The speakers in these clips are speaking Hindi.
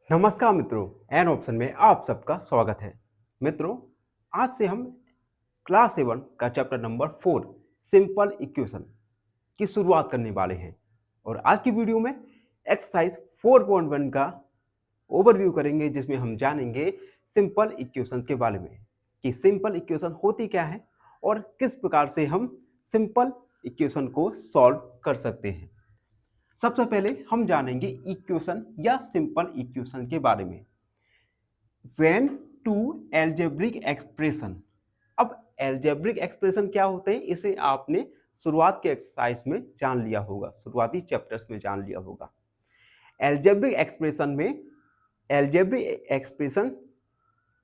नमस्कार मित्रों, एन ऑप्शन में आप सबका स्वागत है। मित्रों, आज से हम क्लास 7 का चैप्टर नंबर 4 सिंपल इक्वेशन की शुरुआत करने वाले हैं। और आज की वीडियो में एक्सरसाइज 4.1 का ओवरव्यू करेंगे, जिसमें हम जानेंगे सिंपल इक्वेशंस के बारे में कि सिंपल इक्वेशन होती क्या है और किस प्रकार से हम सिंपल इक्वेशन को सॉल्व कर सकते हैं। सबसे पहले हम जानेंगे इक्वेशन या सिंपल इक्वेशन के बारे में। When two algebraic expression. अब एल्जेब्रिक एक्सप्रेशन क्या होते हैं, इसे आपने शुरुआत के एक्सरसाइज में जान लिया होगा, शुरुआती चैप्टर्स में जान लिया होगा। एल्जेब्रिक एक्सप्रेशन में एल्जेब्रिक एक्सप्रेशन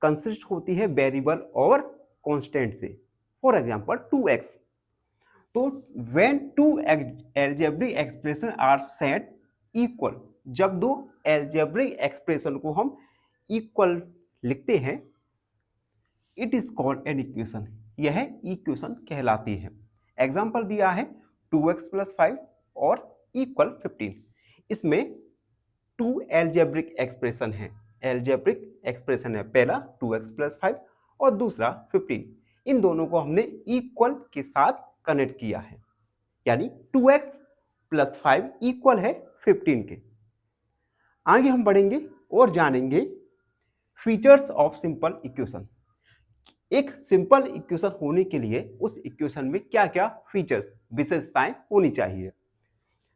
कंसिस्ट होती है वेरिएबल और कांस्टेंट से। For example 2x। तो when two algebraic expression are set equal, जब दो एल्जेब्रिक एक्सप्रेशन को हम इक्वल लिखते हैं, it is called an equation, यह इक्वेशन कहलाती है। एग्जांपल दिया है 2x + 5 और इक्वल 15। इसमें टू एल्जेब्रिक एक्सप्रेशन है, एल्जेब्रिक एक्सप्रेशन है, पहला 2x + 5 और दूसरा 15। इन दोनों को हमने इक्वल के साथ कनेक्ट किया है, यानी 2x + 5 इक्वल है 15 के। आगे हम बढ़ेंगे और जानेंगे फीचर्स ऑफ सिंपल इक्वेशन। एक सिंपल इक्वेशन होने के लिए उस इक्वेशन में क्या क्या फीचर्स, विशेषताएं होनी चाहिए।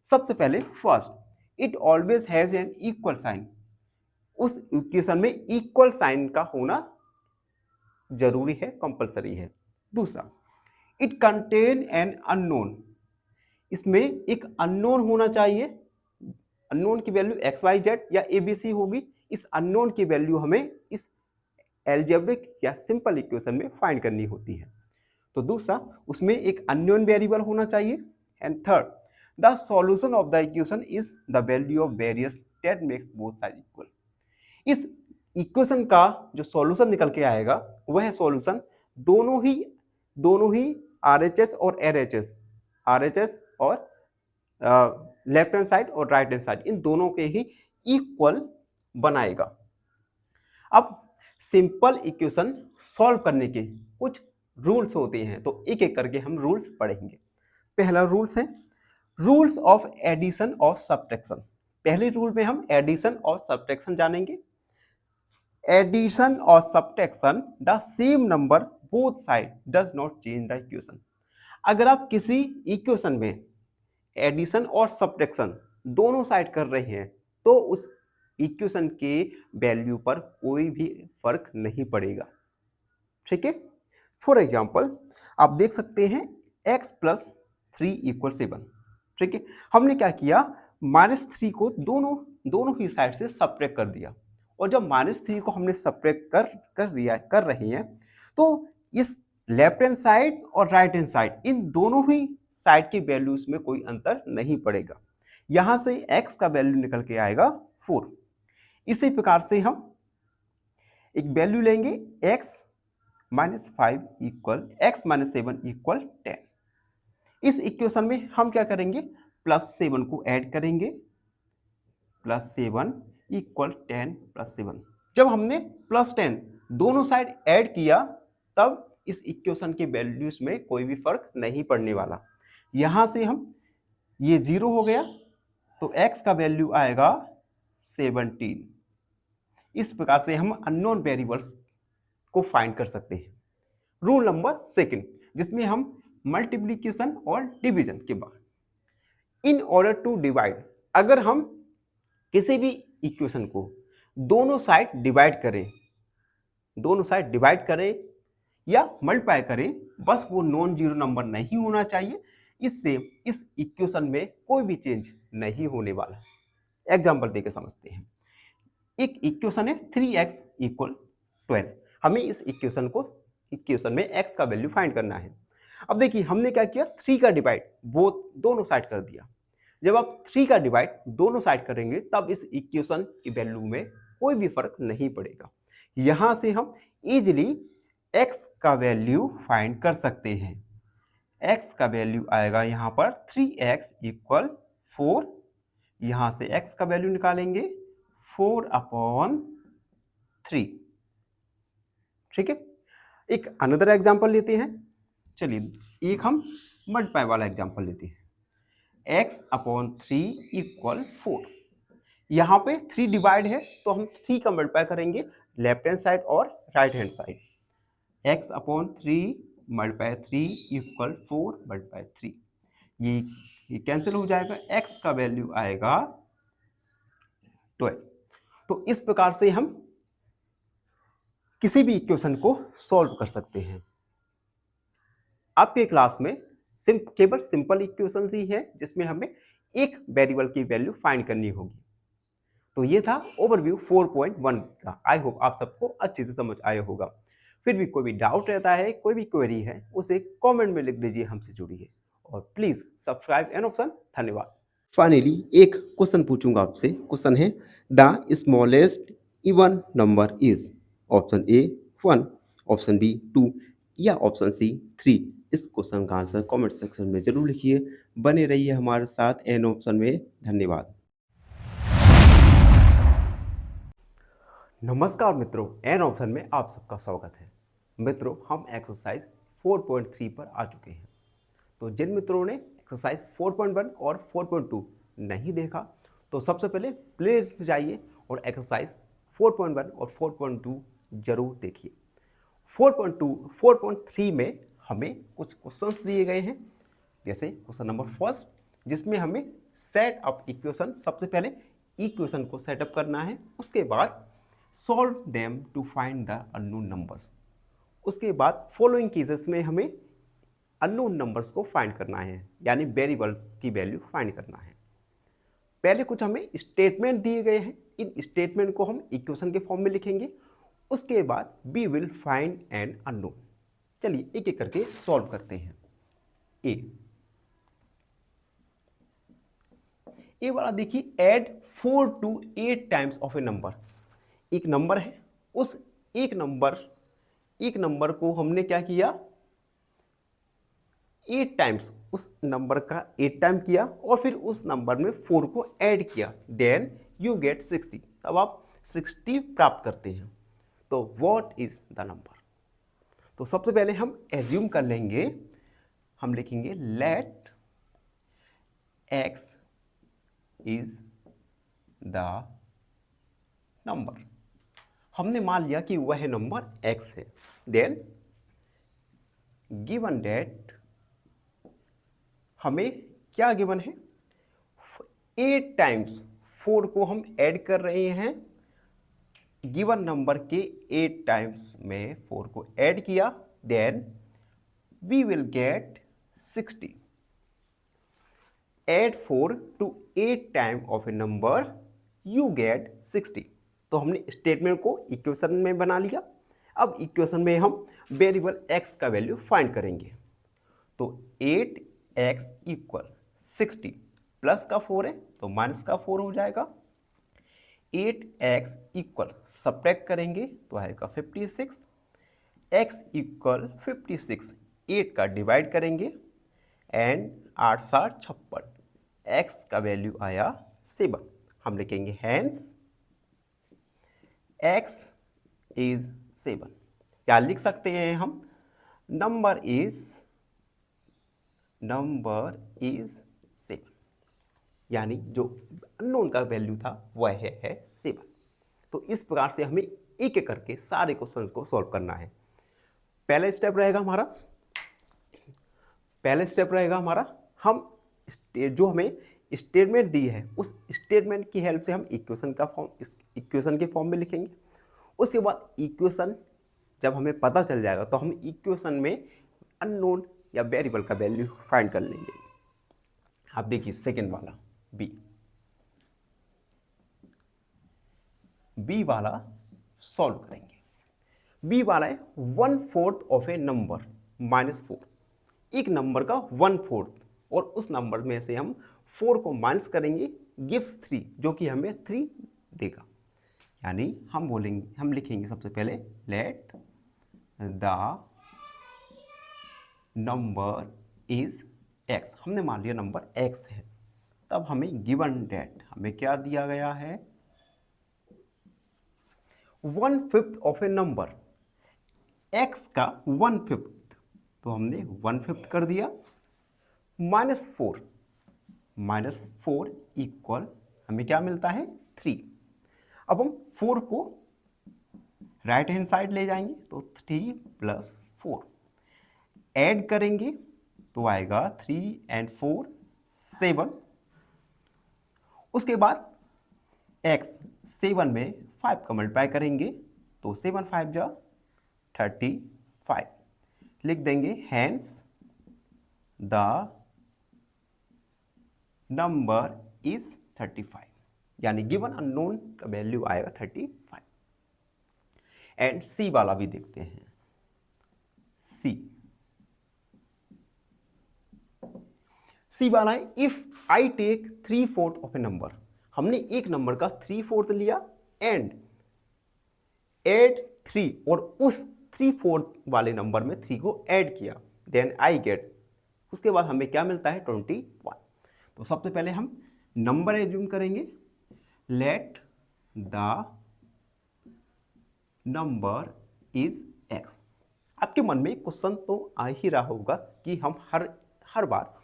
सबसे पहले first, it always has an equal sign. उस इक्वेशन में इक्वल साइन का होना जरूरी है, कंपलसरी है। दूसरा, इट कंटेन एन अननोन। इसमें एक अननोन होना चाहिए। अननोन की वैल्यू XYZ या ABC होगी। इस अननोन की वैल्यू हमें इस एल्जेब्रिक या सिंपल इक्वेशन में फाइंड करनी होती है। तो दूसरा, उसमें एक अननोन वेरिएबल होना चाहिए। And third, the solution of the equation is the value of various that makes both side equal. इस इक्वेशन का जो सॉल्यूशन निकल के आएगा, वह सॉल्यूशन दोनों ही RHS और LHS, RHS और लेफ्ट हैंड साइड और राइट हैंड साइड, इन दोनों के ही इक्वल बनाएगा। अब सिंपल इक्वेशन सॉल्व करने के कुछ रूल्स होते हैं, तो एक एक करके हम रूल्स पढ़ेंगे। पहला रूल्स है रूल्स ऑफ एडिशन और सब्ट्रैक्शन। पहले रूल में हम एडिशन और सब्ट्रैक्शन जानेंगे। एडिशन और subtraction, the same number both side does not change the equation. अगर आप किसी इक्वेशन में एडिशन और सब्ट्रैक्शन दोनों साइड कर रहे हैं, तो उस इक्वेशन के वैल्यू पर कोई भी फर्क नहीं पड़ेगा। ठीक है। फॉर एग्जांपल आप देख सकते हैं x + 3 = 7। ठीक है। हमने क्या किया, -3 को दोनों ही साइड से सब्ट्रैक्ट कर दिया। और जब -3 को हमने सब्ट्रैक्ट कर रहे हैं, तो इस लेफ्ट हैंड साइड और राइट हैंड साइड, इन दोनों ही साइड की वैल्यूज में कोई अंतर नहीं पड़ेगा। यहां से x का वैल्यू निकल के आएगा 4। इसी प्रकार से हम एक वैल्यू लेंगे x - 5 = x - 7 = 10। इस इक्वेशन में हम क्या करेंगे, +7 को ऐड करेंगे। +7 = 10 + 7। जब हमने +10 दोनों साइड ऐड किया, तब इस इक्वेशन के वैल्यूज में कोई भी फर्क नहीं पड़ने वाला। यहां से हम ये 0 हो गया, तो x का वैल्यू आएगा 17। इस प्रकार से हम अननोन वेरिएबल्स को फाइंड कर सकते हैं। रूल नंबर सेकंड, जिसमें हम मल्टीप्लिकेशन और डिवीजन के बाद, इन ऑर्डर टू डिवाइड, अगर हम किसी भी इक्वेशन को दोनों साइड डिवाइड करें या मल्टीप्लाई करें, बस वो नॉन जीरो नंबर नहीं होना चाहिए। इससे इस इक्वेशन में कोई भी चेंज नहीं होने वाला। एग्जांपल देके समझते हैं। एक इक्वेशन है 3x = 12। हमें इस इक्वेशन में x का वैल्यू फाइंड करना है। अब देखिए हमने क्या किया, 3 का डिवाइड दोनों साइड कर दिया। जब आप 3 का डिवाइड दोनों साइड करेंगे, तब इस इक्वेशन की वैल्यू में कोई भी फर्क नहीं पड़ेगा। यहां से हम इजीली x का वैल्यू फाइंड कर सकते हैं। x का वैल्यू आएगा यहां पर 3x = 4। यहां से x का वैल्यू निकालेंगे 4/3। ठीक है, एक अनदर एग्जांपल लेते हैं। चलिए एक हम मल्टीप्लाई वाला एग्जांपल लेते हैं। x/3 equal 4। यहाँ पे 3 डिवाइड है तो हम 3 का मल्टीप्लाई करेंगे लेफ्ट हैंड साइड और right hand side. x/3 multiply 3 equal 4 multiply 3। ये कैंसिल हो जाएगा, x का वैल्यू आएगा 12। तो इस प्रकार से हम किसी भी इक्वेशन को सॉल्व कर सकते हैं। आपके क्लास में केवल सिंपल इक्वेशंस ही है जिसमें हमें एक वेरिएबल की वैल्यू फाइंड करनी होगी। तो ये था ओवरव्यू 4.1 का। आई होप आप सबको अच्छे से समझ आया होगा। फिर भी कोई भी डाउट रहता है, कोई भी क्वेरी है, उसे कमेंट में लिख दीजिए, हमसे जुड़िए और प्लीज सब्सक्राइब एन ऑप्शन। धन्यवाद। फाइनली एक क्वेश्चन पूछूंगा आपसे। क्वेश्चन है the smallest even number is option A 1, option B 2 या ऑप्शन सी 3। इस क्वेश्चन का आंसर कमेंट सेक्शन में जरूर लिखिए। बने रहिए हमारे साथ एन ऑप्शन में। धन्यवाद। नमस्कार मित्रों, एन ऑप्शन में आप सबका स्वागत है। मित्रों, हम एक्सरसाइज 4.3 पर आ चुके हैं। तो जिन मित्रों ने एक्सरसाइज 4.1 और 4.2 नहीं देखा तो सबसे पहले प्लेलिस्ट में जाइए और एक्सरसाइज 4.1 और 4.2 जरूर देखिए। 4.3 में हमें कुछ क्वेश्चंस दिए गए हैं, जैसे क्वेश्चन नंबर फर्स्ट, जिसमें हमें सेट अप इक्वेशन, सबसे पहले इक्वेशन को सेटअप करना है, उसके बाद solve them to find the unknown numbers. उसके बाद फॉलोइंग केसेस में हमें अननोन नंबर्स को फाइंड करना है, यानी वेरिएबल्स की वैल्यू फाइंड करना है। पहले कुछ हमें स्टेटमेंट दिए गए हैं, इन स्टेटमेंट को हम इक्वेशन के फॉर्म में लिखेंगे। उसके बाद we will find an unknown. चलिए एक एक करके सॉल्व करते हैं। ए वाला देखिए, add 4 to 8 times of a number. एक नंबर है, उस एक नंबर को हमने क्या किया, 8 टाइम्स, उस नंबर का 8 टाइम किया और फिर उस नंबर में 4 को ऐड किया, देन यू गेट 60। तब आप 60 प्राप्त करते हैं। तो व्हाट इज द नंबर? तो सबसे पहले हम एज्यूम कर लेंगे, हम लिखेंगे let x is the number. हमने मान लिया कि वह नंबर x है। देन गिवन डेट, हमें क्या गिवन है, 8 टाइम्स 4 को हम ऐड कर रहे हैं। गिवन नंबर के 8 टाइम्स में 4 को ऐड किया, then we will get 60। Add 4 to 8 time of a number, you get 60। तो हमने स्टेटमेंट को इक्वेशन में बना लिया। अब इक्वेशन में हम वेरिएबल x का वैल्यू फाइंड करेंगे। तो 8x इक्वल 60, प्लस का 4 है तो माइनस का 4 हो जाएगा। 8x इक्वल सब्ट्रैक्ट करेंगे तो आएगा 56। x इक्वल 56, 8 का डिवाइड करेंगे एंड 8 7 56, x का वैल्यू आया 7। हम लिखेंगे हैंस x इज 7। क्या लिख सकते हैं हम, नंबर इज 7, यानी जो अननोन का वैल्यू था वह है 7। तो इस प्रकार से हमें एक एक करके सारे क्वेश्चंस को सॉल्व करना है। पहला स्टेप रहेगा हमारा, हम जो हमें स्टेटमेंट दी है उस स्टेटमेंट की हेल्प से हम इक्वेशन के फॉर्म में लिखेंगे। उसके बाद इक्वेशन जब हमें पता चल जाएगा तो हम इक्वेशन में अननोन या वेरिएबल का वैल्यू फाइंड कर लेंगे। आप देखिए सेकेंड वाला बी वाला सॉल्व करेंगे। बी वाला है 1/4 ऑफ ए नंबर -4। एक नंबर का 1/4 और उस नंबर में से हम 4 को माइनस करेंगे, गिव्स 3, जो कि हमें 3 देगा। यानी हम लिखेंगे सबसे पहले late the number is x। हमने मान लिया नंबर x है। तब हमें गिवन डेट, हमें क्या दिया गया है, 1/5 ऑफ ए नंबर, x का 1/5, तो हमने 1/5 कर दिया, -4, -4 इक्वल हमें क्या मिलता है 3। अब हम 4 को राइट हैंड साइड ले जाएंगे तो 3 + 4 ऐड करेंगे तो आएगा 3 and 4 7। उसके बाद x 7 में 5 का मल्टीप्लाई करेंगे तो 7 5 जा 35, लिख देंगे हैंस द नंबर इज 35, यानी गिवन अननोन का वैल्यू आएगा 35। एंड सी वाला भी देखते हैं। सी वाला है if I take 3/4 of a number, हमने एक नंबर का 3/4 लिया एंड एड 3 और उस 3/4 वाले नंबर में 3 को ऐड किया, देन आई गेट, उसके बाद हमें क्या मिलता है 21। तो सबसे पहले हम नंबर एज्यूम करेंगे, late the number is x। आपके मन में क्वेश्चन तो आ ही रहा होगा कि हम हर बार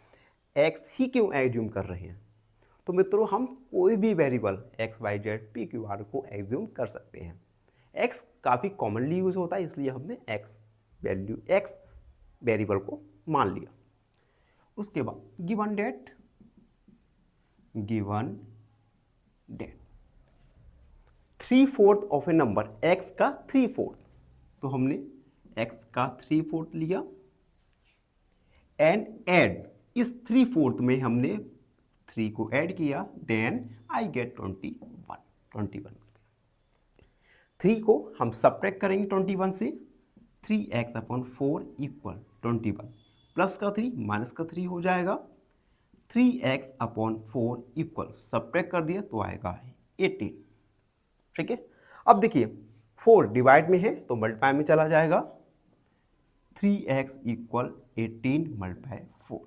x ही क्यों एज्यूम कर रहे हैं। तो मित्रों हम कोई भी variable x y z p q r को एज्यूम कर सकते हैं। x काफ़ी कॉमनली यूज होता है, इसलिए हमने x वेरिएबल को मान लिया। उसके बाद given that 3/4 of a number, x का 3/4, तो हमने x का 3/4 लिया एंड ऐड, इस 3/4 में हमने 3 को ऐड किया, देन आई गेट 21। 3 को हम सब्ट्रैक्ट करेंगे 21 से, 3x/4 इक्वल 21, प्लस का 3 माइनस का 3 हो जाएगा, 3x/4 इक्वल सब्ट्रैक्ट कर दिया तो आएगा 18। ठीक है, अब देखिए 4 डिवाइड में है तो मल्टीप्लाई में चला जाएगा, 3x इक्वल 18 मल्टीप्लाई 4,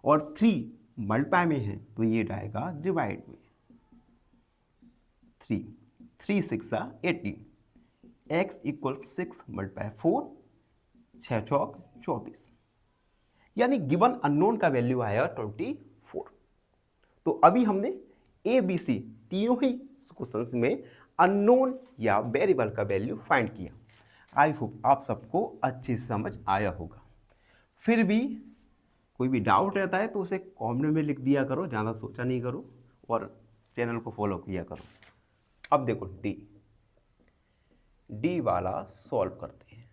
और 3 मल्टीप्लाई में है तो ये जाएगा डिवाइड में, 3 6 18, x इक्वल 6 मल्टीप्लाई 4, 6 चौक 24, यानी गिवन अननोन का वैल्यू आया 24। तो अभी हमने ए बी सी तीनों ही क्वेश्चंस में अननोन या वेरिएबल का वैल्यू फाइंड किया। आई होप आप सबको अच्छे से समझ आया होगा। फिर भी कोई भी डाउट रहता है तो उसे कमेंट में लिख दिया करो, ज़्यादा सोचा नहीं करो, और चैनल को फॉलो किया करो। अब देखो डी वाला सॉल्व करते हैं।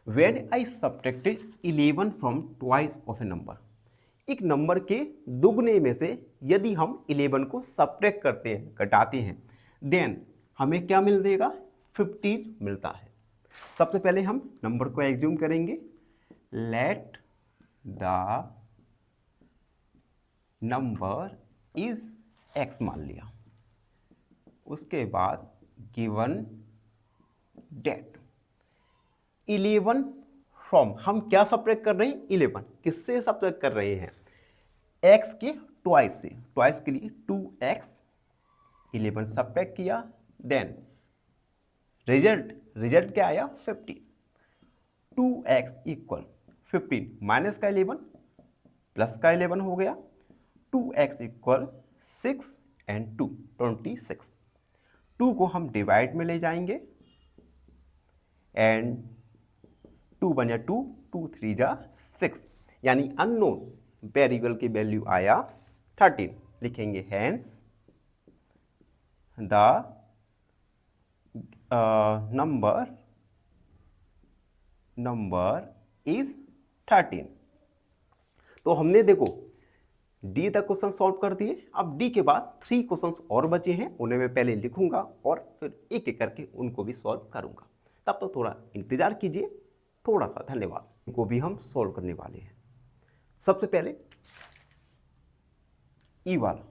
When I subtracted 11 from twice of a number, एक नंबर के दुगने में से यदि हम 11 को सब्ट्रैक्ट करते हैं, घटाते हैं, देन हमें क्या मिल देगा 15 मिलता है। सबसे पहले हम नंबर को एज्यूम करेंगे, late the number is x मान लिया। उसके बाद गिवन डेट 11 फ्रॉम, हम क्या सब्ट्रैक्ट कर रहे हैं 11, किससे सब्ट्रैक्ट कर रहे हैं x के ट्वाइस से, ट्वाइस के लिए 2x, 11 सब्ट्रैक्ट किया, देन रिजल्ट क्या आया 15, 2x इक्वल 15 माइनस का 11 प्लस का 11 हो गया, 2x इक्वल 6 एंड 2 26, 2 को हम डिवाइड में ले जाएंगे एंड 2 बन जा 2, 2 3 जा 6, यानी अननोन वेरिएबल की वैल्यू आया 13। लिखेंगे हैंस द नंबर इज 13। तो हमने देखो डी तक क्वेश्चन सॉल्व कर दिए। अब डी के बाद 3 क्वेश्चंस और बचे हैं, उन्हें मैं पहले लिखूंगा और फिर एक एक करके उनको भी सॉल्व करूंगा। तब तो थोड़ा इंतजार कीजिए, थोड़ा सा धन्यवाद। इनको भी हम सॉल्व करने वाले हैं। सबसे पहले ई वाला,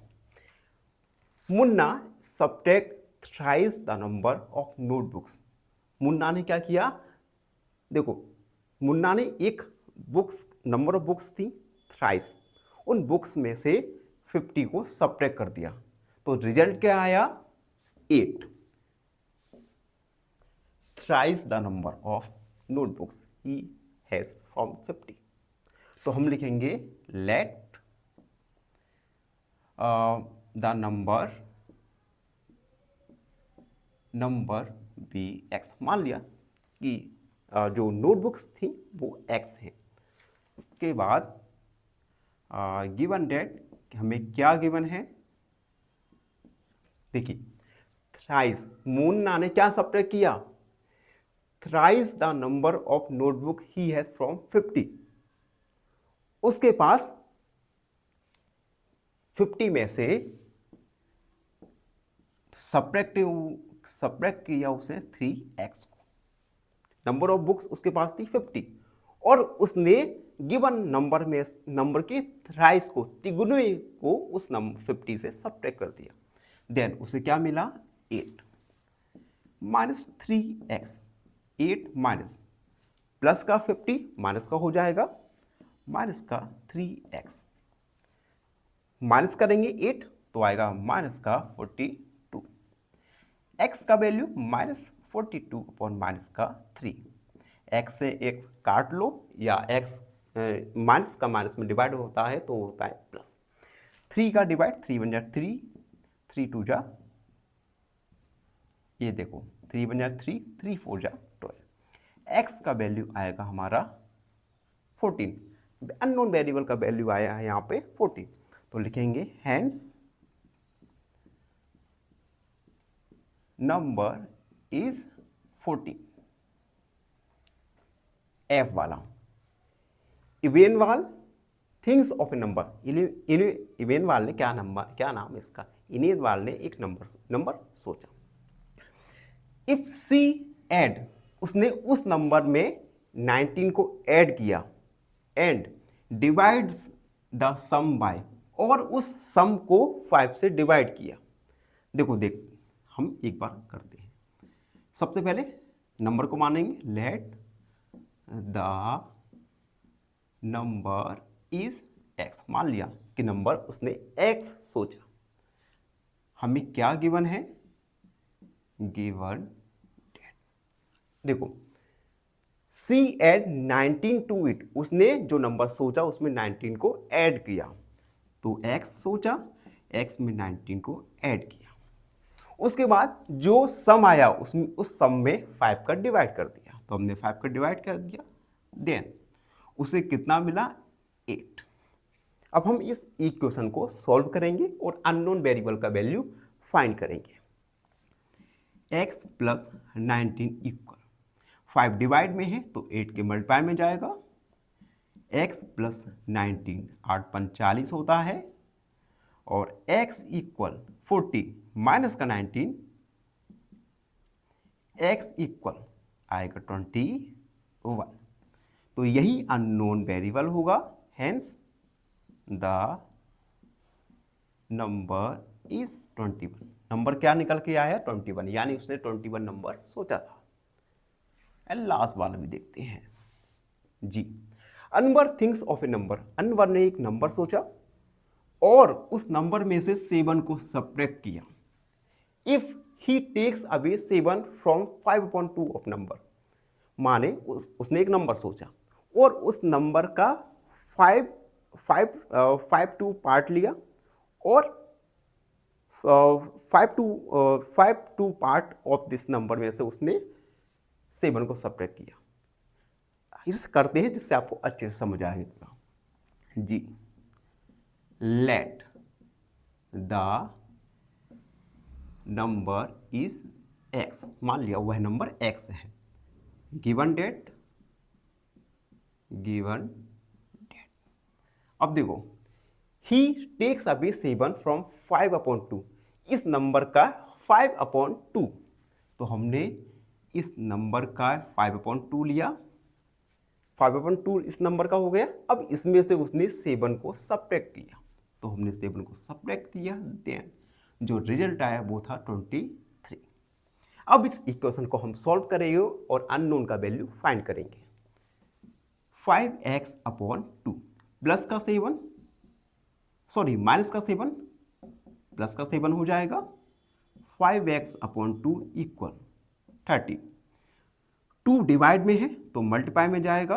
Munna subtract thrice the number of notebooks. Munna ने क्या किया, देखो मुन्ना ने एक बुक्स, नंबर ऑफ बुक्स थी थ्राइस, उन बुक्स में से 50 को सब्ट्रैक्ट कर दिया, तो रिजल्ट क्या आया 8। Thrice the number of notebooks he has from 50। तो हम लिखेंगे let the number be x. मान लिया कि जो नोटबुक्स थी वो एक्स हैं। उसके बाद गिवन डेट हमें क्या गिवन है, देखिए थ्राइस, मुन्ना ने क्या सब्ट्रैक्ट किया, thrice the number of notebook he has from 50। उसके पास 50 में से सब्ट्रैक्ट किया उसने 3x को। नंबर ऑफ बुक्स उसके पास थी 50 और उसने गिवन नंबर के थ्राइस को, तिगुने को उस नंबर 50 से सब्ट्रैक्ट कर दिया। देन उसे क्या मिला, 8 माइनस 3x। 8 माइनस प्लस का 50 माइनस का हो जाएगा, माइनस का 3x। माइनस करेंगे 8 तो आएगा माइनस का 42। x का वैल्यू माइनस 42 अपॉन माइनस का 3। x से x काट लो या x माइनस का माइनस में डिवाइड होता है तो होता है प्लस। 3 का डिवाइड 3 बन जाए 3, 3 2 जा, ये देखो 3 बन जाए 3, 3 4 जा 12। x का वैल्यू आएगा हमारा 14। अननोन वेरिएबल का वैल्यू आया है यहाँ पे 14। तो लिखेंगे हैंस नंबर इज 14। एफ वाला इवेनवाल थिंग्स ऑफ ए नंबर। इवेनवाल ने क्या नाम है इसका, इवेनवाल ने एक नंबर सोचा। इफ सी एड, उसने उस नंबर में 19 को ऐड किया and divides the sum by, और उस सम को 5 से डिवाइड किया। देखो हम एक बार करते हैं। सबसे पहले नंबर को मानेंगे, late the number is x। मान लिया कि नंबर उसने x सोचा। हमें क्या गिवन है, गिवन डेट। देखो सी एड 19 टू इट, उसने जो नंबर सोचा उसमें 19 को ऐड किया। तो x सोचा, x में 19 को ऐड किया। उसके बाद जो सम आया उसमें उस सम में 5 का डिवाइड कर दिया। तो हमने 5 का डिवाइड कर दिया, देन उसे कितना मिला, 8। अब हम इस इक्वेशन को सॉल्व करेंगे और अननोन वेरिएबल का वैल्यू फाइंड करेंगे। x प्लस 19 इक्वल 5 डिवाइड में है तो 8 के मल्टीप्लाई में जाएगा। x प्लस 19 8 45 होता है और x इक्वल 40 माइनस का 19, x इक्वल आएगा 21। तो यही अननोन वेरिएबल होगा। Hence the number is 21। Number क्या निकल के आया, 21, यानी उसने 21 नंबर सोचा था। एंड लास्ट वाला भी देखते हैं जी। Anwar thinks of a number, Anwar ने एक नंबर सोचा और उस नंबर में से 7 को सब्ट्रैक्ट किया। If he takes away 7 from 5/2 of number, माने उसने एक नंबर सोचा और उस नंबर का 5/2 पार्ट लिया और 5/2 पार्ट ऑफ दिस नंबर में से उसने 7 को सब्ट्रैक्ट किया। इसे करते हैं जिससे आपको अच्छे से समझ आएगा जी। Let the number is x। मान लिया वह नंबर x है। गिवन डेट, अब देखो ही टेक्स अवे 7 फ्रॉम 5/2, इस नंबर का 5/2। तो हमने इस नंबर का 5/2 लिया, 5/2 इस नंबर का हो गया। अब इसमें से उसने 7 को सब्ट्रैक्ट किया, तो हमने 7 को सब्ट्रैक्ट किया, देन जो रिजल्ट आया वो था 23। अब इस इक्वेशन को हम सॉल्व करेंगे और अननोन का वैल्यू फाइंड करेंगे। 5x/2 प्लस का 7, सॉरी माइनस का 7 प्लस का 7 हो जाएगा। 5x/2 equal 30। 2 डिवाइड में है तो मल्टीप्लाई में जाएगा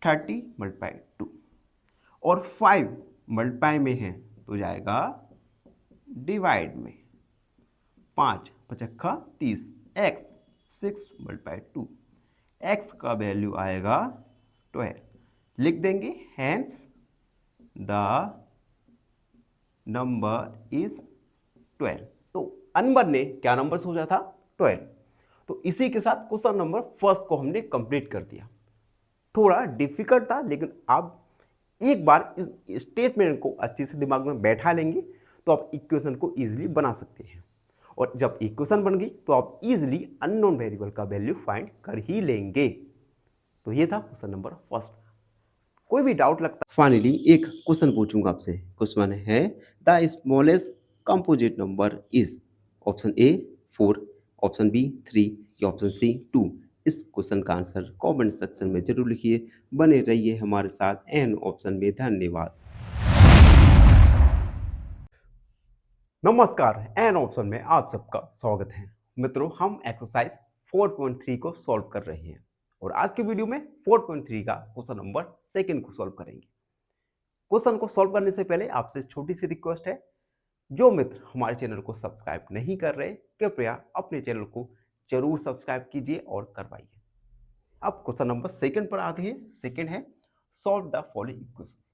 30 मल्टीप्लाई 2, और 5 मल्टीप्लाई में है तो जाएगा डिवाइड में, 5 पचक्खा 30, x 6 मल्टीप्लाई 2, x का वैल्यू आएगा 12, लिख देंगे हैंस द नंबर इज 12। तो अनवर ने क्या नंबर सोचा था? 12। तो इसी के साथ क्वेश्चन नंबर फर्स्ट को हमने कंप्लीट कर दिया। थोड़ा डिफिकल्ट था, लेकिन आप एक बार इस स्टेटमेंट को अच्छे से दिमाग में बैठा लेंगे तो आप इक्वेशन को इजीली बना सकते हैं, और जब इक्वेशन बन गई तो आप इजीली अननोन वेरिएबल का वैल्यू फाइंड कर ही लेंगे। तो ये था क्वेश्चन नंबर फर्स्ट। कोई भी डाउट लगता है, फाइनली एक क्वेश्चन पूछूंगा आपसे। क्वेश्चन है the smallest composite number is option A 4, option B 3 या ऑप्शन सी 2। इस क्वेश्चन का आंसर कमेंट सेक्शन में जरूर लिखिए। बने रहिए हमारे साथ एन ऑप्शन में। धन्यवाद। नमस्कार, एन ऑप्शन में आप सबका स्वागत है। मित्रों, हम एक्सरसाइज 4.3 को सॉल्व कर रहे हैं, और आज की वीडियो में 4.3 का क्वेश्चन नंबर सेकंड को सॉल्व करेंगे। क्वेश्चन को सॉल्व करने से पहले आपसे छोटी सी रिक्वेस्ट है, जो मित्र हमारे चैनल को सब्सक्राइब नहीं कर रहे, कृपया अपने चैनल को जरूर सब्सक्राइब कीजिए और करवाइए। अब क्वेश्चन नंबर सेकंड पर आते हैं। सेकंड है solve the following equations.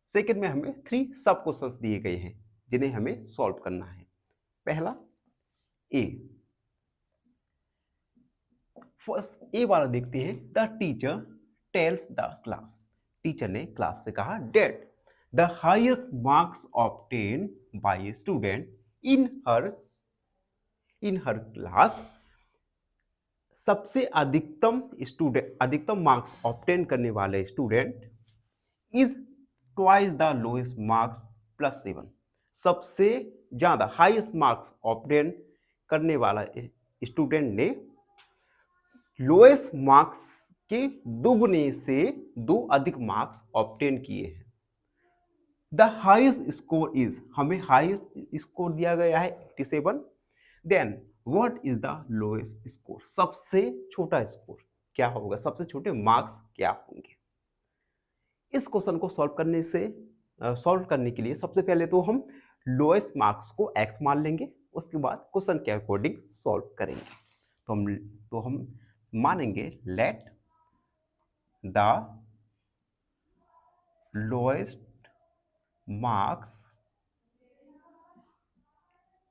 Second में हमें 3 सब क्वेश्चंस दिए गए हैं जिन्हें हमें सॉल्व करना है। पहला ए, फर्स्ट ए वाला देखते हैं। The teacher tells the class. Teacher ने क्लास से कहा that the highest marks obtain by a student in her class. सबसे अधिकतम मार्क्स ऑब्टेन करने वाले student is twice the lowest marks plus 7। सबसे ज्यादा हाईएस्ट मार्क्स ऑब्टेन करने वाला स्टूडेंट ने लोएस्ट मार्क्स के दुगने से 2 अधिक मार्क्स ऑब्टेन किए हैं। द हाईएस्ट स्कोर इज, हमें हाईएस्ट स्कोर दिया गया है 87। Then what is the lowest score, सबसे छोटा स्कोर क्या होगा, सबसे छोटे मार्क्स क्या होंगे। इस क्वेश्चन को सॉल्व करने के लिए सबसे पहले तो हम लोएस्ट मार्क्स को x मान लेंगे, उसके बाद क्वेश्चन के अकॉर्डिंग सॉल्व करेंगे। तो हम मानेंगे let the lowest marks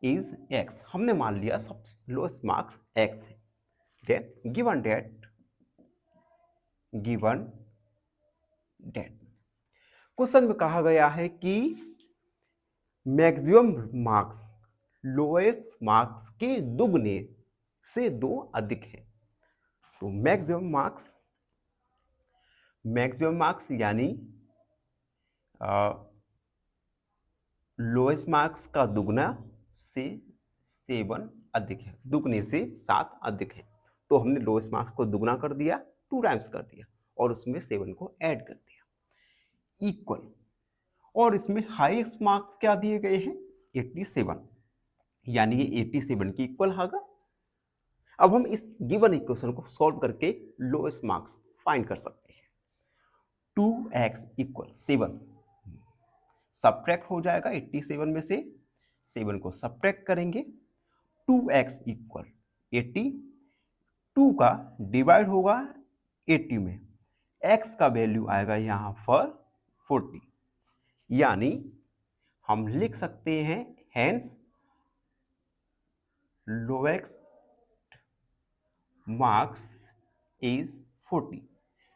is x। हमने मान लिया सब लोएस्ट मार्क्स x है। देन गिवन डेट क्वेश्चन में कहा गया है कि मैक्सिमम मार्क्स लोएस्ट मार्क्स के दुगने से 2 अधिक है। तो मैक्सिमम मार्क्स यानी लोएस्ट मार्क्स का दुगना से 7 अधिक है, दुगने से 7 अधिक है। तो हमने लोएस्ट मार्क्स को दुगना कर दिया, 2 टाइम्स कर दिया, और उसमें 7 को ऐड कर दिया, इक्वल। और इसमें हाईएस्ट मार्क्स क्या दिए गए हैं, 87, यानी ये 87 की इक्वल होगा। अब हम इस गिवन इक्वेशन को सॉल्व करके लोएस्ट मार्क्स फाइंड कर सकते हैं। 2x इक्वल 7 सब्ट्रैक्ट हो जाएगा 87 में से, 7 को सब्ट्रैक्ट करेंगे। 2x इक्वल 80, 2 का डिवाइड होगा 80 में, x का वैल्यू आएगा यहाँ पर 40, यानी हम लिख सकते हैं हेंस लोएस्ट मार्क्स इज 40,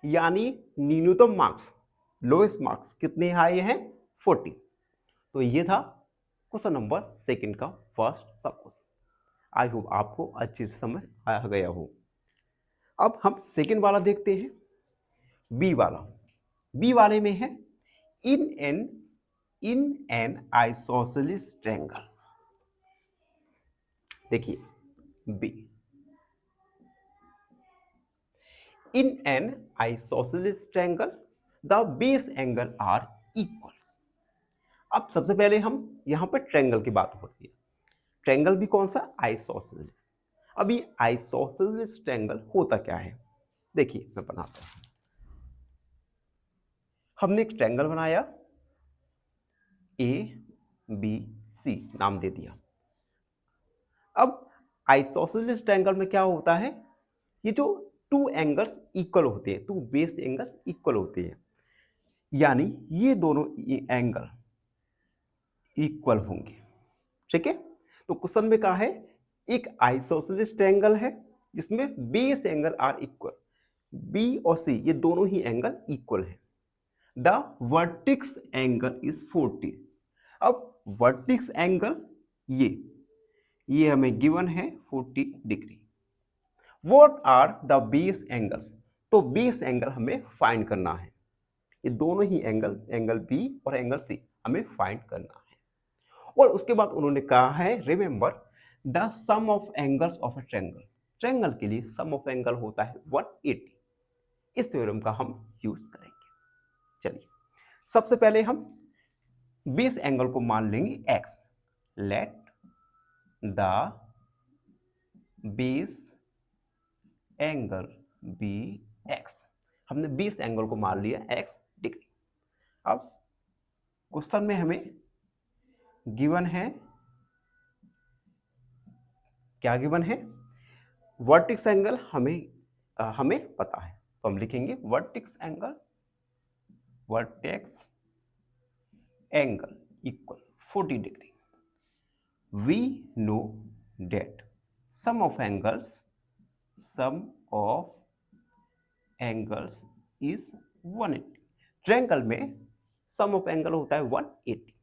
यानी न्यूनतम मार्क्स, लोएस्ट मार्क्स कितने आए हैं, 40। तो ये था क्वेश्चन नंबर सेकंड का फर्स्ट सब क्वेश्चन। आई होप आपको अच्छे से समझ आ गया हो। अब हम सेकंड वाला देखते हैं, बी वाला। बी वाले में है इन एन आइसोसेलेस ट्रायंगल। देखिए B, in an isosceles triangle the base angle are equals. अब सबसे पहले हम यहां पर ट्रायंगल की बात हो रही है। ट्रायंगल भी कौन सा, आइसोसेलेस। अब ये आइसोसेलेस ट्रायंगल होता क्या है, देखिए मैं बनाता हूं। हमने एक ट्रायंगल बनाया, ए बी सी नाम दे दिया। अब आइसोसेलेस ट्रायंगल में क्या होता है, ये जो टू एंगल्स इक्वल होते हैं, टू बेस एंगल्स इक्वल होते हैं, यानी ये दोनों एंगल इक्वल होंगे। ठीक है, तो क्वेश्चन में कहा है एक आइसोसेलेस ट्रायंगल है जिसमें base angle are equal, B और सी ये दोनों ही एंगल इक्वल है। The vertex angle is 40। अब वर्टिक्स एंगल ये हमें गिवन है 40 degree. What are the base angles, तो बेस एंगल हमें फाइंड करना है। ये दोनों ही एंगल, एंगल बी और एंगल सी हमें फाइंड करना है। और उसके बाद उन्होंने कहा है remember the sum of angles of a triangle, triangle के लिए सम ऑफ एंगल होता है 180। इस थ्योरम का हम यूज करेंगे। चलिए सबसे पहले हम बेस एंगल को मान लेंगे x। Let the base angle be x। हमने बेस एंगल को मान लिया x डिग्री। अब क्वेश्चन में हमें गिवन है, क्या गिवन है, वर्टेक्स एंगल हमें पता है, तो हम लिखेंगे vertex angle equal 40 degree. We know that sum of angles is 180। Triangle में सम ऑफ एंगल होता है 180।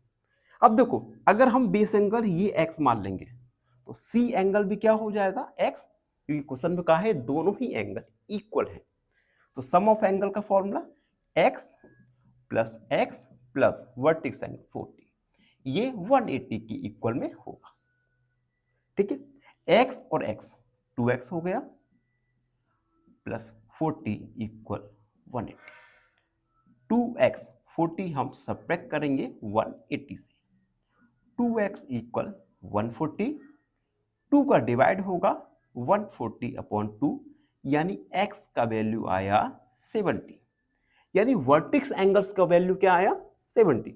अब देखो अगर हम बेस एंगल ये x मान लेंगे तो सी एंगल भी क्या हो जाएगा x, क्योंकि क्वेश्चन में कहा है दोनों ही एंगल इक्वल है। तो सम ऑफ एंगल का formula x plus vertex angle 40, ये 180 की इक्वल में होगा। ठीक है, x और x 2x हो गया प्लस 40 इक्वल 180। 2x 40 हम सब्ट्रैक्ट करेंगे 180 से, 2x इक्वल 140, 2 का डिवाइड होगा 140/2, यानी x का वैल्यू आया 70, यानी वर्टेक्स एंगल्स का वैल्यू क्या आया 70।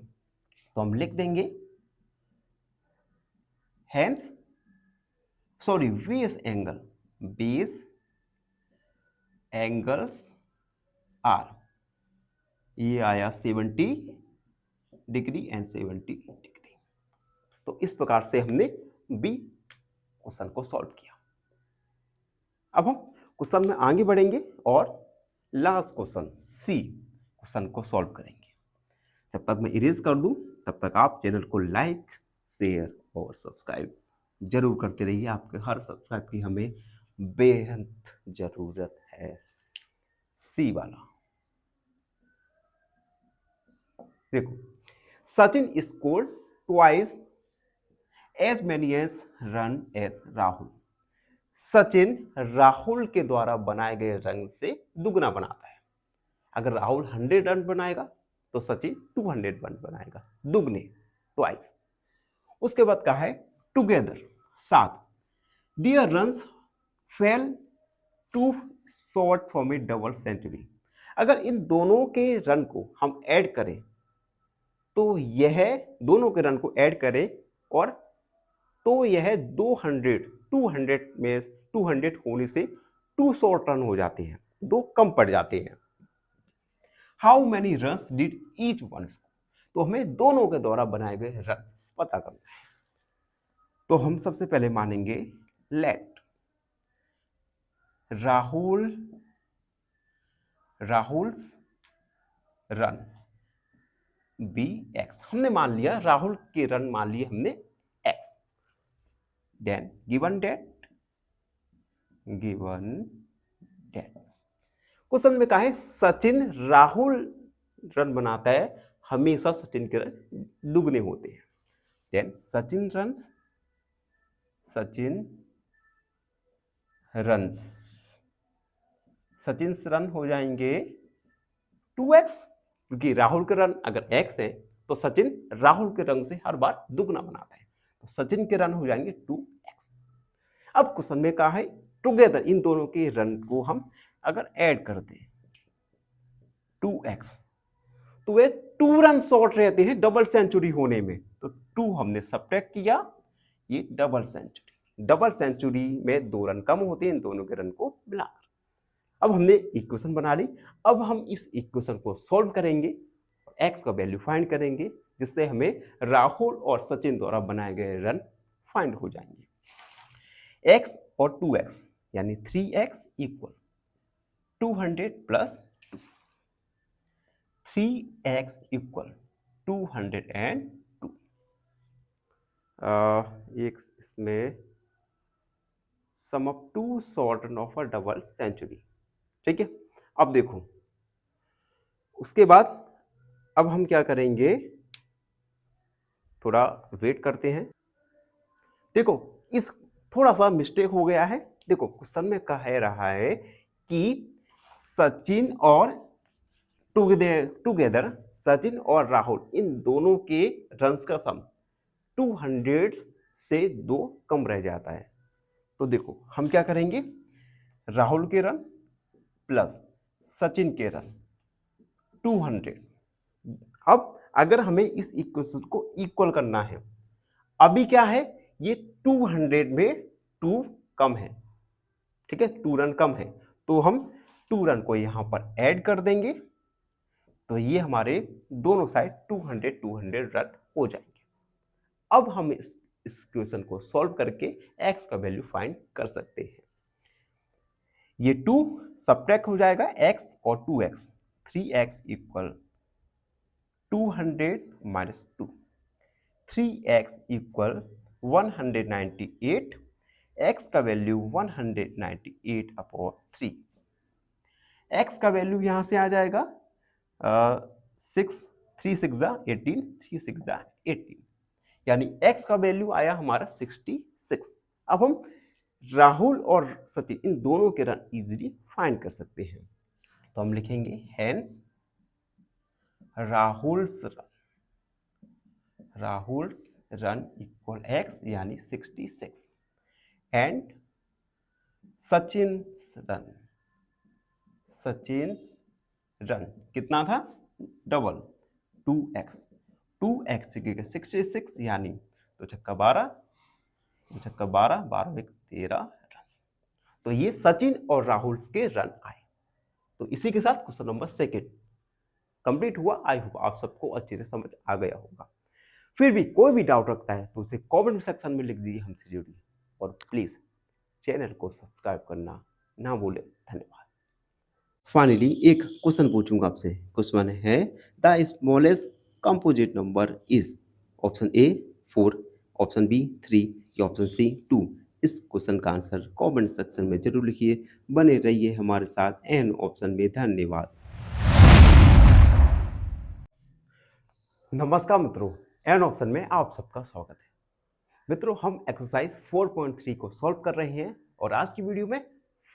तो हम लिख देंगे हेंस बेस एंगल्स आर, ये आया 70 डिग्री एंड 70 डिग्री। तो इस प्रकार से हमने बी क्वेश्चन को सॉल्व किया। अब हम क्वेश्चन में आगे बढ़ेंगे और लास्ट क्वेश्चन सी क्वेश्चन को सॉल्व करेंगे। जब तक मैं इरेज कर दूं तब तक आप चैनल को लाइक, शेयर और सब्सक्राइब जरूर करते रहिए। आपके हर सब्सक्राइब की हमें बेहद जरूरत है। सी वाला देखो, Sachin scored twice as many as run as Rahul. Sachin Rahul के द्वारा बनाए गए रन से दुगना बनाता है। अगर राहुल 100 रन बनाएगा तो सचिन 200 रन बनाएगा, दुगने, ट्वाइस। उसके बाद कहा है टुगेदर, साथ, their runs fell two short from a double century. अगर इन दोनों के रन को हम ऐड करें तो यह दोनों के रन को ऐड करें और तो यह 200 में 200 होने से 2 शॉर्ट रन हो जाते हैं, 2 कम पड़ जाते हैं। How many runs did each one, तो हमें दोनों के द्वारा बनाए गए रन पता करना है। तो हम सबसे पहले मानेंगे let Rahul's run be x. हमने मान लिया राहुल के रन मान लिए हमने x. Then given that question में कहा है सचिन राहुल रन बनाता है, हमेशा सचिन के रन दुगने होते हैं। देन सचिन रन हो जाएंगे 2x, क्योंकि राहुल के रन अगर x है तो सचिन राहुल के रन से हर बार दुगना बनाता है, तो सचिन के रन हो जाएंगे 2x। अब क्वेश्चन में कहा है टुगेदर, इन दोनों के रन को हम अगर ऐड कर दें 2x, तो वे 2 रन शॉर्ट रहते हैं डबल सेंचुरी होने में। तो 2 हमने सब्ट्रैक्ट किया, ये डबल सेंचुरी में 2 रन कम होते हैं इन दोनों के रन को मिलाकर। अब हमने इक्वेशन बना ली। अब हम इस इक्वेशन को सॉल्व करेंगे, x का वैल्यू फाइंड करेंगे, जिससे हमें राहुल और सचिन द्वारा बनाए गए रन फाइंड हो जाएंगे। x और 2x यानी 3x equal 200 plus 3x equal 202। एक इसमें sum of 2 short run of a double century. ठीक है, अब देखो उसके बाद अब हम क्या करेंगे, थोड़ा वेट करते हैं। देखो इस थोड़ा सा मिस्टेक हो गया है। देखो क्वेश्चन में कह रहा है कि सचिन और टुगेदर सचिन और राहुल इन दोनों के रन्स का सम 200 से 2 कम रह जाता है। तो देखो हम क्या करेंगे, राहुल के रन प्लस सचिन के रन 200। अब अगर हमें इस इक्वेशन को इक्वल करना है, अभी क्या है, ये 200 में 2 कम है, ठीक है, 2 रन कम है, तो हम 2 रन को यहां पर ऐड कर देंगे, तो ये हमारे दोनों साइड 200 रन हो जाएंगे। अब हम इस इक्वेशन को सॉल्व करके x का वैल्यू फाइंड कर सकते हैं। ये 2 सब्ट्रैक्ट हो जाएगा x और 2x, 3x equal 200 minus 2, 3x equal 198, x का वैल्यू 198 अपॉन 3। x का वैल्यू यहां से आ जाएगा 6, 3 6 जा 18, 3 6 जा 18, यानी x का वैल्यू आया हमारा 66। अब हम राहुल और सचिन इन दोनों के रन इजीली फाइंड कर सकते हैं। तो हम लिखेंगे hence Rahul's run equal x यानी 66 एंड सचिन्स रन कितना था, डबल 2x 2x 66 यानी 2 छक्का 12, 2 छक्का 12, 12 एक 13 रन। तो ये सचिन और राहुल के रन आए। तो इसी के साथ क्वेश्चन नंबर 2 कंप्लीट हुआ। आई होप आप सबको अच्छे से समझ आ गया होगा। फिर भी कोई भी डाउट रखता है तो उसे कमेंट सेक्शन में लिख दीजिए हमसे जुड़िए, और प्लीज चैनल को सब्सक्राइब करना ना भूलें। धन्यवाद। फाइनली एक क्वेश्चन पूछूंगा आपसे। क्वेश्चन है the smallest composite number is option A 4, option B 3 या ऑप्शन सी 2। इस क्वेश्चन का आंसर कमेंट सेक्शन में जरूर लिखिए। बने रहिए हमारे साथ एन ऑप्शन में। धन्यवाद। नमस्कार मित्रों, एन ऑप्शन में आप सबका स्वागत है। मित्रों हम एक्सरसाइज 4.3 को सॉल्व कर रहे हैं, और आज की वीडियो में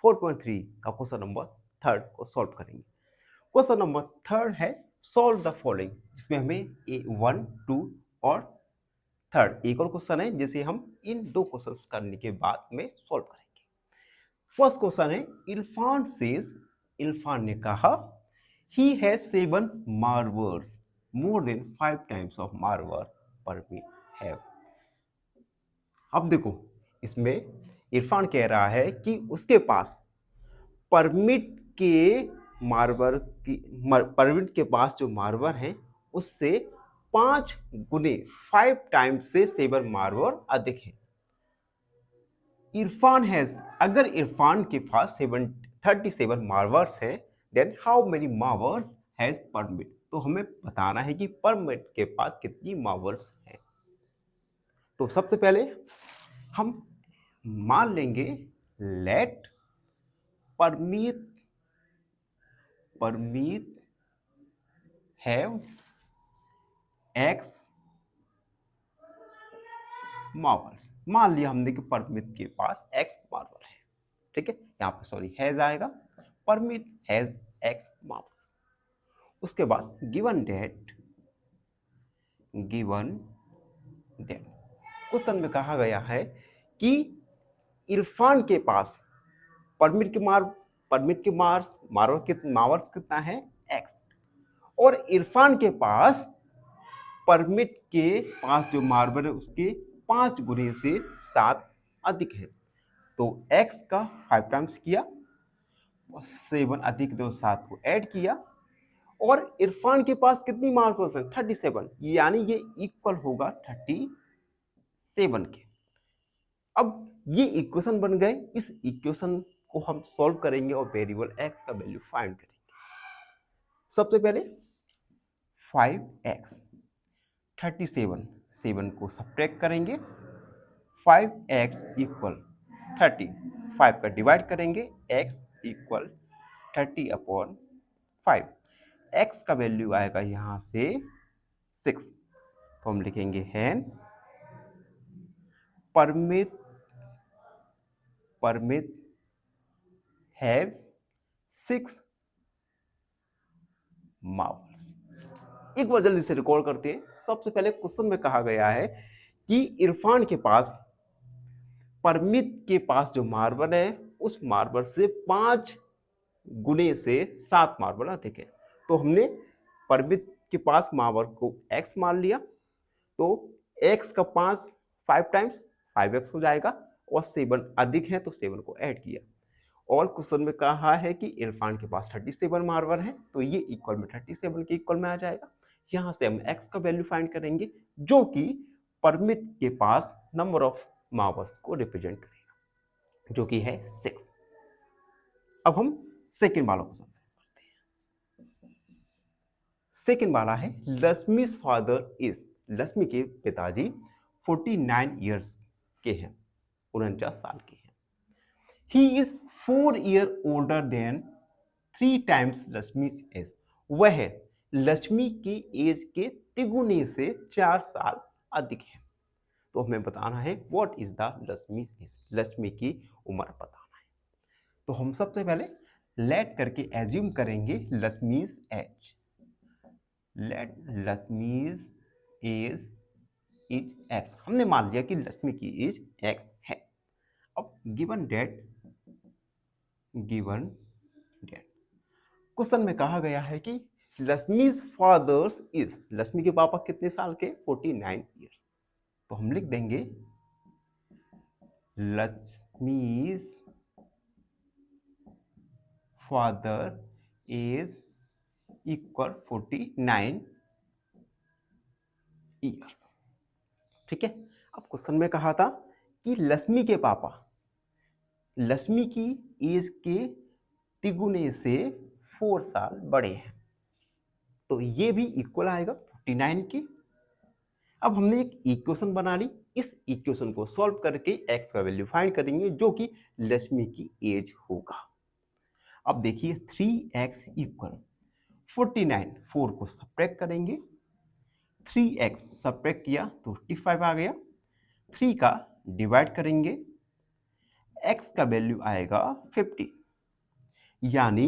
4.3 का क्वेश्चन नंबर 3 को सॉल्व करेंगे। क्वेश्चन नंबर 3 है सॉल्व द फॉलोइंग, जिसमें हमें A1, 2 और 3 एक और क्वेश्चन है जिसे हम इन 2 क्वेश्चंस करने के बाद में सॉल्व करेंगे। फर्स्ट क्वेश्चन है इरफान सेज, इरफान ने कहा he has 7 marbles, more than 5 times of marble permit have. अब देखो इसमें इरफान कह रहा है कि उसके पास परमिट के पास जो मार्बल हैं उससे 5 गुने 5 टाइम्स से 7 मार्बल अधिक है। इरफान हैज, अगर इरफान के पास 37 मार्बल्स है, then how many marbles has Parmit. तो हमें बताना है कि परमिट के पास कितनी मार्बल्स हैं। तो सबसे पहले हम मान लेंगे let Parmit have x marbles. मान लिया हमने कि परमिट के पास x मार्बल है, ठीक है, यहाँ पे सॉरी हैज आएगा, परमिट हैज x मार्बल्स। उसके बाद गिवन डेट क्वेश्चन में कहा गया है कि इरफान के पास मार्वर्स कितना है एक्स, और इरफान के पास परमिट के पास जो मार्बल है उसके 5 गुने से 7 अधिक है। तो x का 5 टाइम्स किया, 7 अधिक 2 7 को ऐड किया, और इरफान के पास कितनी मार्बल्स है 37, यानी ये इक्वल होगा 37 के। अब ये इक्वेशन बन गए, इस इक्वेशन को हम सॉल्व करेंगे और वेरिएबल x का वैल्यू फाइंड करेंगे। सबसे पहले 5x 37, 7 को सब्ट्रैक्ट करेंगे, 5x इक्वल 30, 5 का डिवाइड करेंगे, x इक्वल 30/5, x का वैल्यू आएगा यहां से 6। तो हम लिखेंगे हेंस परमित हैज 6 मार्बल्स। एक बार जल्दी से रिकॉर्ड करते हैं। सबसे पहले क्वेश्चन में कहा गया है कि इरफान के पास परमित के पास जो मार्बल है उस मार्बल से 5 गुने से 7 मार्बल अधिक है। तो हमने परमित के पास मार्बल को x मान लिया, तो x का 5 टाइम्स 5x हो जाएगा, और 7 अधिक है तो 7 को ऐड किया। और क्वेश्चन में कहा है कि इरफान के पास 37 मार्बल है, तो ये इक्वल में 37 के इक्वल में आ जाएगा। यहां से हम x का वैल्यू फाइंड करेंगे जो कि परमिट के पास नंबर ऑफ मार्बल्स को रिप्रेजेंट करेगा, जो कि है 6। अब हम सेकेंड वाला क्वेश्चन करते हैं। सेकेंड वाला है लक्ष्मी's फादर इज, लक्ष्मी के पिताजी 49 ईयर्स के हैं, 49 साल के हैं। He is 4 year older than 3 times Lakshmi's age, वह लक्ष्मी की एज के तिगुने से 4 साल अधिक है। तो हमें बताना है what is the Lakshmi's age, Lakshmi की उम्र बताना है। तो हम सबसे पहले लेट करके एज्यूम करेंगे Lakshmi's age, let Lakshmi's age is x, हमने मान लिया कि लक्ष्मी की एज x है। अब गिवन डेट क्वेश्चन में कहा गया है कि लक्ष्मी's फादर्स इज, लक्ष्मी के पापा कितने साल के 49 ईयर्स। तो हम लिख देंगे लक्ष्मी's फादर इज इक्वल 49 ईयर्स। ठीक है। अब क्वेश्चन में कहा था कि लक्ष्मी के पापा लक्ष्मी की एज के तिगुने से 4 साल बड़े हैं, तो ये भी इक्वल आएगा 49 के। अब हमने एक इक्वेशन बना ली, इस इक्वेशन को सॉल्व करके x का वैल्यू फाइंड करेंगे जो कि लक्ष्मी की एज होगा। अब देखिए 3x इक्वल 49, 4 को सब्ट्रैक्ट करेंगे, 3x सब्ट्रैक्ट किया तो 55 आ गया, 3 का डिवाइड करेंगे, x का वैल्यू आएगा 50, यानी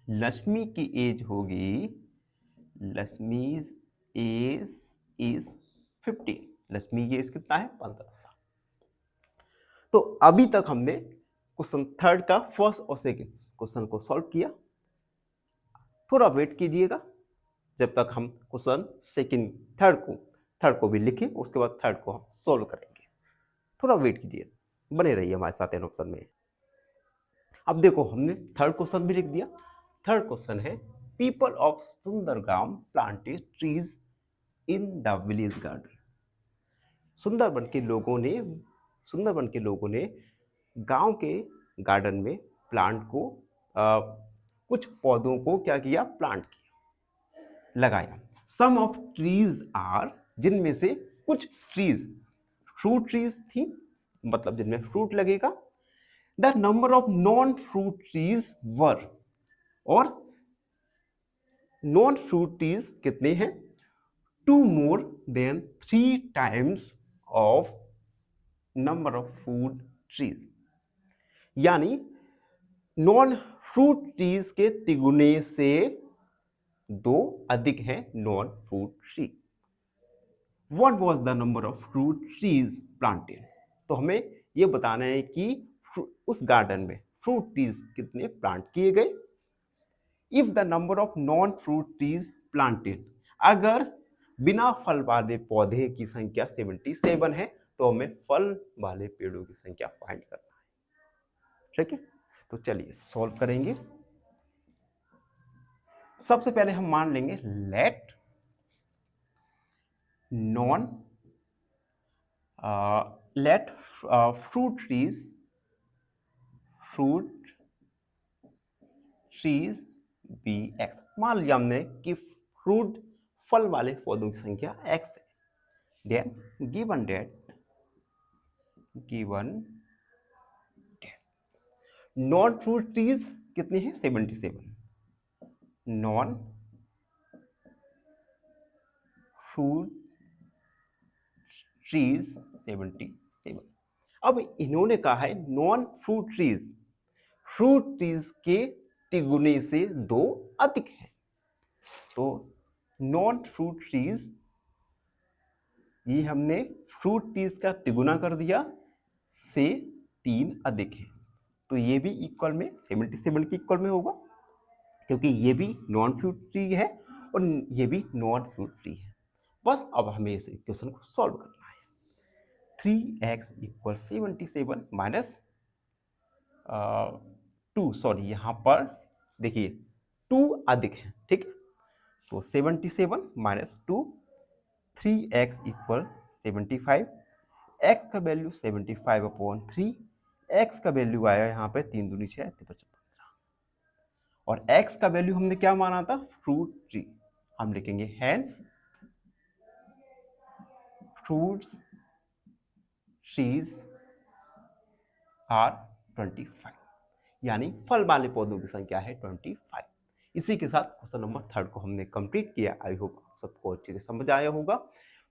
लक्ष्मी की एज होगी, लक्ष्मी's एज इज 50, लक्ष्मी की एज कितना है 15 साल। तो अभी तक हमने क्वेश्चन थर्ड का फर्स्ट और सेकंड क्वेश्चन को सॉल्व किया। थोड़ा वेट कीजिएगा जब तक हम क्वेश्चन सेकंड थर्ड को भी लिखें, उसके बाद थर्ड को हम सॉल्व करेंगे। थोड़ा वेट कीजिए, बने रहिए हमारे साथ इन ऑप्शन में। अब देखो हमने थर्ड क्वेश्चन भी लिख दिया। थर्ड क्वेश्चन है people of Sundargam planted trees in the village garden. Sundarban के लोगों ने गांव के गार्डन में प्लांट को कुछ पौधों को क्या किया, प्लांट किया, लगाया। सम ऑफ ट्रीज आर, जिनमें से कुछ ट्रीज फ्रूट ट्रीज थी, मतलब जिनमें फ्रूट लगेगा। The number of non fruit trees were, और नॉन फ्रूट ट्रीज कितने हैं, 2 more than 3 times of number of fruit trees, यानी नॉन फ्रूट ट्रीज के तिगुने से 2 अधिक है non fruit tree. What was the number of fruit trees planted? तो हमें ये बताना है कि उस गार्डन में फ्रूट ट्रीज कितने प्लांट किए गए। If the number of non fruit trees planted, अगर बिना फल वाले पौधे की संख्या 77 है तो हमें फल वाले पेड़ों की संख्या फाइंड करना है। ठीक है, तो चलिए सॉल्व करेंगे। सबसे पहले हम मान लेंगे let non let fruit trees be x. मान लिया हमने कि फ्रूट फल वाले पौधों की संख्या एक्स है। Then given non fruit trees कितनी है 77। Non fruit trees 77। अब इन्होंने कहा है नॉन फ्रूट ट्रीज के तिगुने से 2 अधिक है। तो नॉन फ्रूट ट्रीज, ये हमने फ्रूट ट्रीज का तिगुना कर दिया से 3 अधिक है, तो ये भी इक्वल में 77 के इक्वल में होगा, क्योंकि ये भी नॉन फ्रूट ट्री है और ये भी नॉन फ्रूट ट्री है। बस अब हमें इस इक्वेशन को सॉल्व करना है। 3x इक्वल 77 माइनस 2, सॉरी यहाँ पर देखिए 2 अधिक है, ठीक है, तो 77 माइनस 2, 3x इक्वल 75। x का वैल्यू 75/3, x का वैल्यू आया यहाँ पे 3 दूनी 6, 15, और x का वैल्यू हमने क्या माना था, फ्रूट ट्री। हम लिखेंगे हैंस फ्रूट्स ट्रीज आर 25, यानी फल वाले पौधों की संख्या है 25। इसी के साथ क्वेश्चन नंबर 3 को हमने कंप्लीट किया। आई होप आप सबको अच्छे से समझ आया होगा।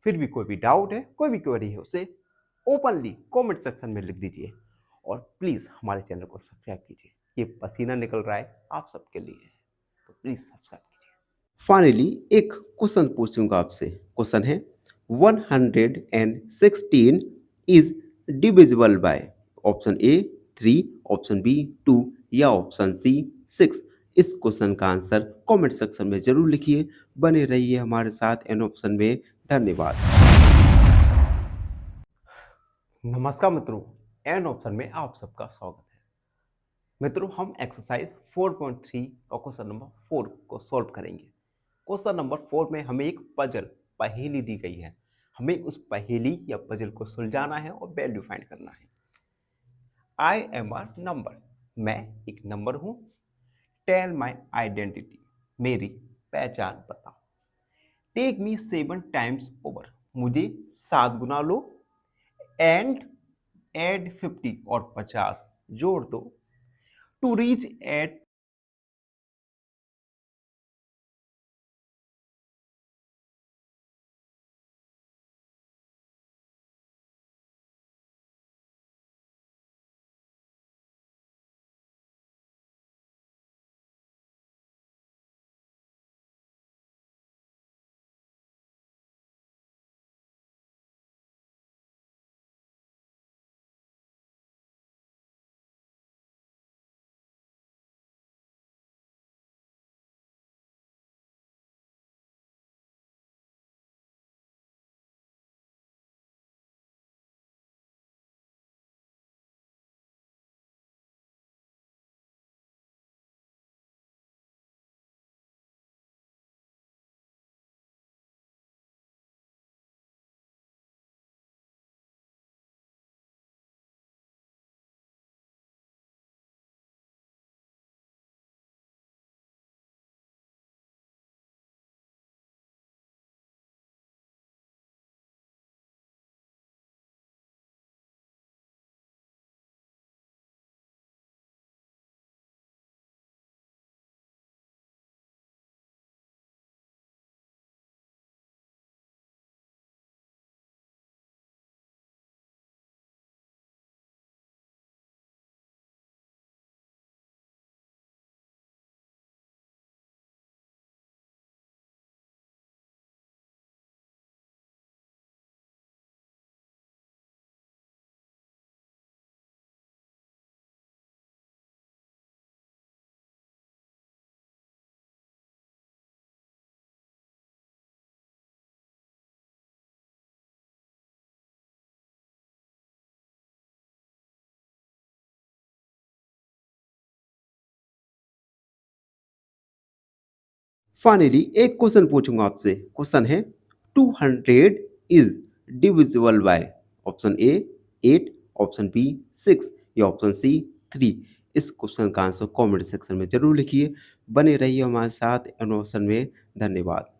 फिर भी कोई भी डाउट है, कोई भी क्वेरी है, उसे ओपनली कमेंट सेक्शन में लिख दीजिए और प्लीज़ हमारे चैनल को सब्सक्राइब कीजिए। ये पसीना निकल रहा है आप सबके लिए, तो प्लीज़ सब्सक्राइब कीजिए। फाइनली एक क्वेश्चन पूछूंगा आपसे। क्वेश्चन है 116 is divisible by option A 3, option B 2 या ऑप्शन सी 6। इस क्वेश्चन का आंसर कमेंट सेक्शन में जरूर लिखिए। बने रहिए हमारे साथ एन ऑप्शन में। धन्यवाद। नमस्कार मित्रों, एन ऑप्शन में आप सबका स्वागत है। मित्रों, हम एक्सरसाइज 4.3 और क्वेश्चन नंबर 4 को सॉल्व करेंगे। क्वेश्चन नंबर 4 में हमें एक पहेली दी गई है। हमें उस पहेली या पजल को सुलझाना है और वैल्यू फाइंड करना है। आई एम अ नंबर, मैं एक नंबर हूं। टेल माई आइडेंटिटी, मेरी पहचान बताओ। टेक मी 7 टाइम्स ओवर, मुझे 7 गुना लो। एंड एड 50, और 50 जोड़ दो। टू रीच एट फाइनली एक क्वेश्चन पूछूंगा आपसे। क्वेश्चन है 200 is divisible by option A 8, option B 6 या ऑप्शन सी 3। इस क्वेश्चन का आंसर कमेंट सेक्शन में जरूर लिखिए। बने रहिए हमारे साथ इनोवेशन में। धन्यवाद।